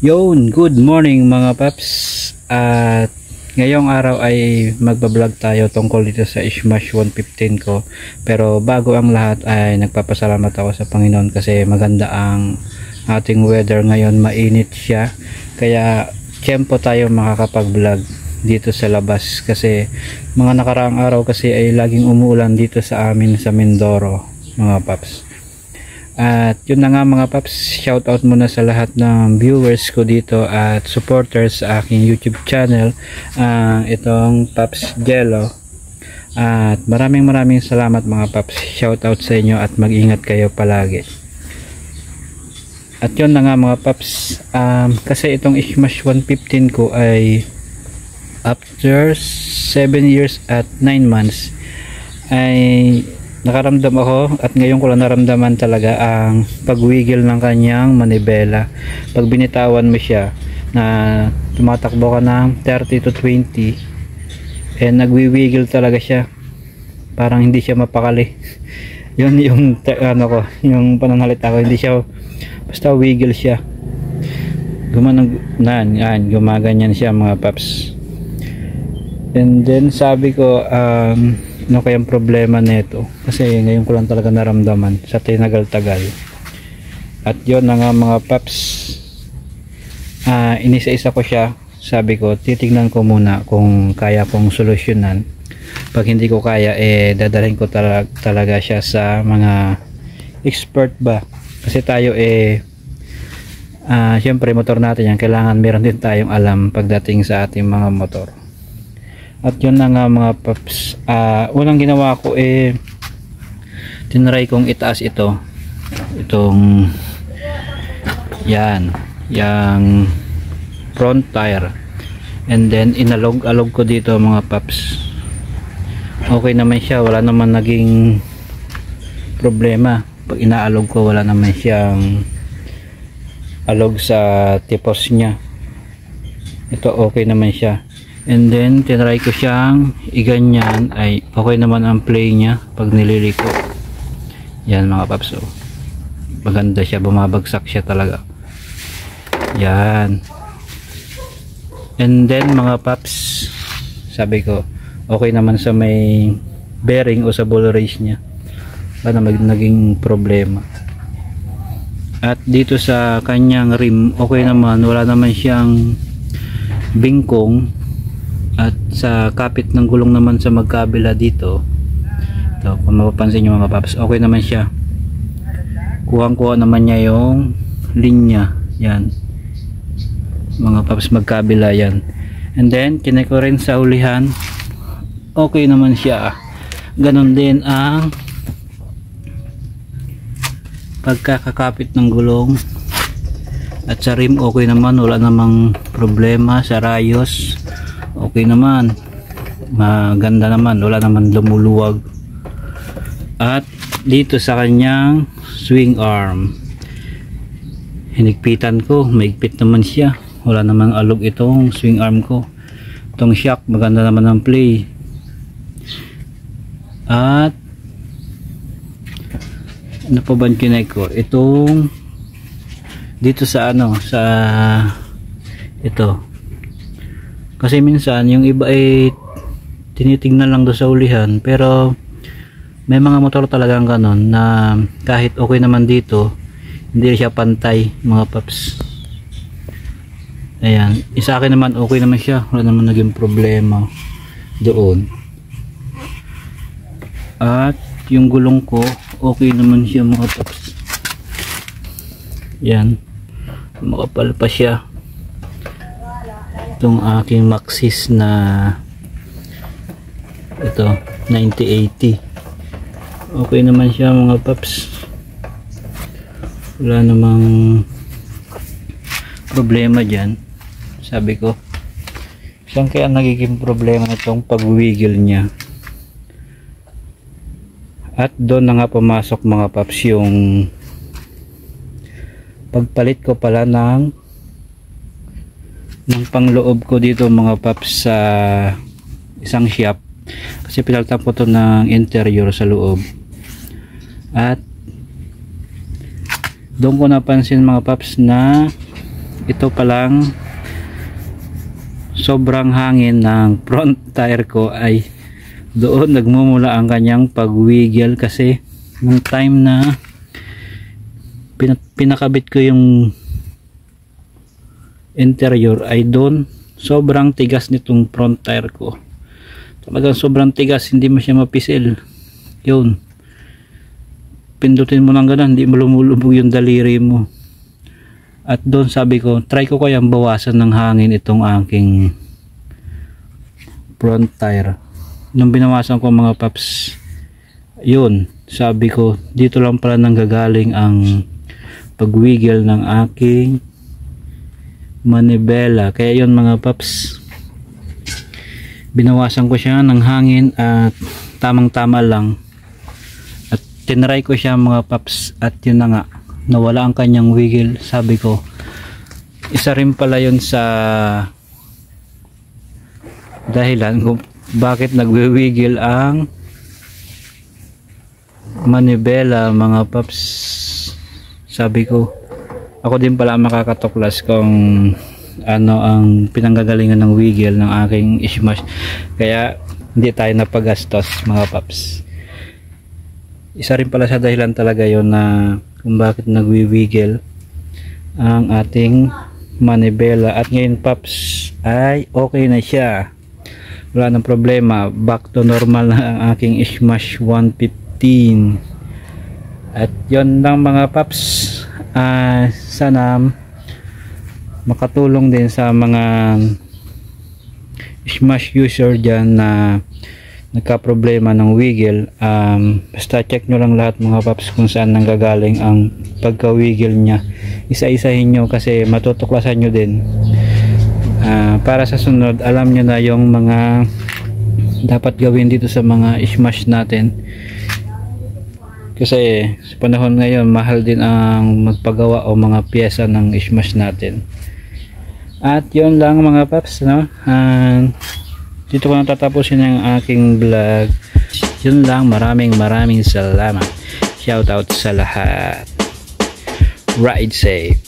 Yun, good morning mga paps. At ngayong araw ay magbablog tayo tungkol dito sa Smash 115 ko. Pero bago ang lahat ay nagpapasalamat ako sa Panginoon kasi maganda ang ating weather ngayon, mainit siya. Kaya tiyempo tayo makakapag-vlog dito sa labas kasi mga nakaraang araw kasi ay laging umuulan dito sa amin sa Mindoro mga paps. At yun na nga mga paps, shout out muna sa lahat ng viewers ko dito at supporters sa aking YouTube channel, itong Paps Jello. At maraming salamat mga paps, shout out sa inyo at mag-ingat kayo palagi. At yun na nga mga paps, kasi itong Smash 115 ko ay after 7 years at 9 months ay nakaramdam ako at ngayon ko lang naramdaman talaga ang pagwigil ng kanyang manibela. Pag binitawan mo siya na tumatakbo ka ng 30 to 20 nagwiwigil talaga siya, parang hindi siya mapakali. Yun yung yung pananalita ko, hindi siya basta wiggle siya, gumaganyan siya mga paps. And then sabi ko, ano kayang problema nito, kasi ngayon ko lang talaga naramdaman sa tinagal-tagal. At yun na nga mga paps, inisa-isa ko siya. Sabi ko titignan ko muna kung kaya kong solusyonan. Pag hindi ko kaya dadalhin ko talaga siya sa mga expert ba, kasi tayo syempre motor natin yan, kailangan meron din tayong alam pagdating sa ating mga motor. At yun na nga mga paps, unang ginawa ko tinry kong itaas itong yung front tire, and then inalog ko dito mga paps. Okay naman siya, wala naman naging problema. Pag inaalog ko, wala naman siyang alog sa tipos niya. Ito okay naman siya. And then tinry ko siyang iganyan, ay okay naman ang play niya pag nililiko. Yan mga paps, maganda siya, bumabagsak siya talaga. Yan. And then mga paps, sabi ko okay naman sa may bearing o sa ball race niya, wala naman naging problema. At dito sa kanyang rim, okay naman, wala naman siyang bingkong. At sa kapit ng gulong naman sa magkabila dito, ito, kung mapapansin nyo mga paps, okay naman siya. Kuhang-kuha naman niya yung linya. Yan mga paps, magkabila yan. And then kinay ko rin sa ulihan, okay naman siya. Ganon din ang pagkakakapit ng gulong. At sa rim okay naman, wala namang problema. Sa rayos okay naman, maganda naman, wala naman lumuluwag. At dito sa kanyang swing arm, hinigpitan ko, maigpit naman siya, wala namang alog itong swing arm ko. Itong shock, maganda naman ang play. At ano pa ba kinay ko, itong dito sa sa ito, kasi minsan yung iba tinitingnan lang do sa ulihan, pero may mga motor talagang ganon na kahit okay naman dito, hindi siya pantay mga paps. Ayan, isa akin naman okay naman siya, wala naman naging problema doon. At yung gulong ko okay naman siya mga paps. Yan, makapal pa siya. Itong aking Maxxis na ito 9080, okay naman siya mga paps, wala namang problema dyan. Sabi ko, saan kaya nagiging problema itong pagwigil niya? At doon na nga pumasok mga paps yung pagpalit ko pala ng pangloob ko dito mga paps sa isang shop, kasi pinalitan ko to ng interior sa loob. At doon ko napansin mga paps na ito palang sobrang hangin ng front tire ko ay doon nagmumula ang kanyang pagwiggle, kasi nung time na pinakabit ko yung interior ay doon sobrang tigas nitong front tire ko. Talagang sobrang tigas, hindi mo siya mapisil. Yun, pindutin mo ng ganun, hindi mo lumulubog yung daliri mo. At doon sabi ko, try ko kayang bawasan ng hangin itong aking front tire. Nung binawasan ko mga paps, yun, sabi ko, dito lang pala nanggagaling ang pagwiggle ng aking manibela. Kaya yun mga paps, binawasan ko siya ng hangin at tamang tama lang. At tinry ko siya mga paps, at yun na nga, nawala ang kanyang wiggle. Sabi ko, isa rin pala yun sa dahilan kung bakit nagwi-wiggle ang manibela mga paps. Sabi ko, ako din pala makakatuklas kung ano ang pinanggagalingan ng wiggle ng aking smash. Kaya hindi tayo napagastos mga paps. Isa rin pala sa dahilan talaga yon na kung bakit nagwi-wiggle ang ating manibela. At ngayon paps ay okay na siya, wala nang problema, back to normal na ang aking smash 115. At yon lang mga paps, sana makatulong din sa mga smash user dyan na nagka-problema ng wiggle. Basta check nyo lang lahat mga paps kung saan nanggagaling ang pagka-wiggle nya. Isa-isahin nyo kasi matutuklasan nyo din. Para sa sunod, alam nyo na yung mga dapat gawin dito sa mga smash natin. Kasi sa panahon ngayon, mahal din ang magpagawa o mga pyesa ng smash natin. At yun lang mga paps, no? Dito ko na tatapusin ang aking vlog. Yun lang, maraming salamat. Shout out sa lahat. Ride safe.